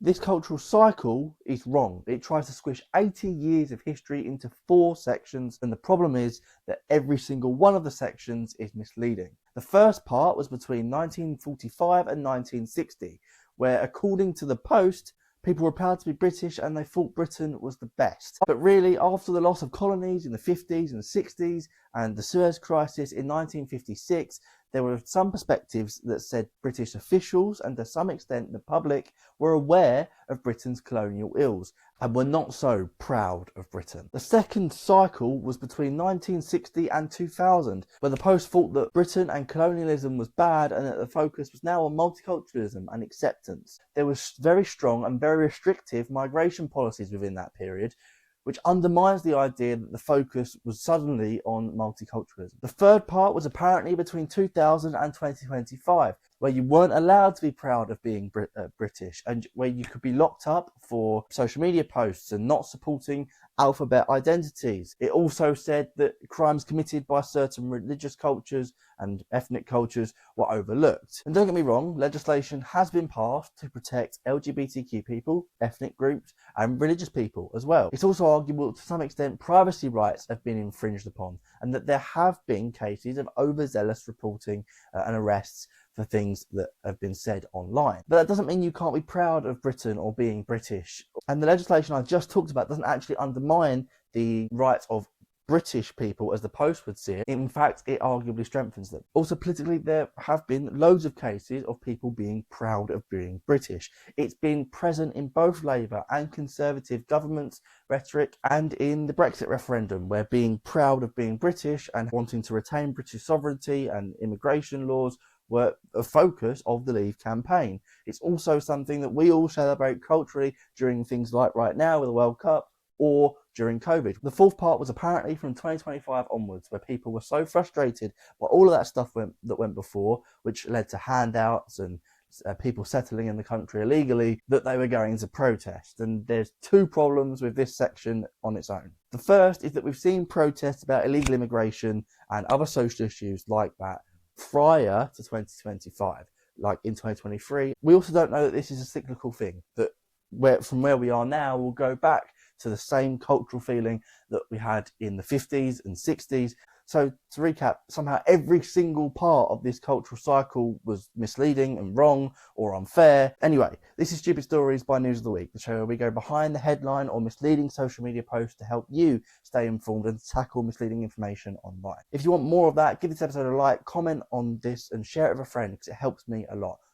This cultural cycle is wrong. It tries to squish 80 years of history into 4 sections, and the problem is that every single one of the sections is misleading. The first part was between 1945 and 1960, where, according to the Post, people were proud to be British and they thought Britain was the best. But really, after the loss of colonies in the 50s and 60s and the Suez Crisis in 1956, there were some perspectives that said British officials and to some extent the public were aware of Britain's colonial ills and were not so proud of Britain. The second cycle was between 1960 and 2000, where the Post thought that Britain and colonialism was bad and that the focus was now on multiculturalism and acceptance. There was very strong and very restrictive migration policies within that period, which undermines the idea that the focus was suddenly on multiculturalism. The third part was apparently between 2000 and 2025, where you weren't allowed to be proud of being British, and where you could be locked up for social media posts and not supporting alphabet identities. It also said that crimes committed by certain religious cultures and ethnic cultures were overlooked. And don't get me wrong, legislation has been passed to protect LGBTQ people, ethnic groups, and religious people as well. It's also arguable to some extent privacy rights have been infringed upon, and that there have been cases of overzealous reporting and arrests for things that have been said online. But that doesn't mean you can't be proud of Britain or being British. And the legislation I just talked about doesn't actually undermine the rights of British people as the Post would see it. In fact, it arguably strengthens them. Also, politically, there have been loads of cases of people being proud of being British. It's been present in both Labour and Conservative governments' rhetoric and in the Brexit referendum, where being proud of being British and wanting to retain British sovereignty and immigration laws were a focus of the Leave campaign. It's also something that we all celebrate culturally during things like right now with the World Cup or during COVID. The fourth part was apparently from 2025 onwards, where people were so frustrated by all of that stuff that went before, which led to handouts and people settling in the country illegally, that they were going to protest. And there's 2 problems with this section on its own. The first is that we've seen protests about illegal immigration and other social issues like that prior to 2025, like in 2023. We also don't know that this is a cyclical thing, that from where we are now, we'll go back to the same cultural feeling that we had in the 50s and 60s. So to recap, somehow every single part of this cultural cycle was misleading and wrong or unfair. Anyway, this is Stupid Stories by News of the Week, the show where we go behind the headline or misleading social media posts to help you stay informed and tackle misleading information online. If you want more of that, give this episode a like, comment on this and share it with a friend because it helps me a lot.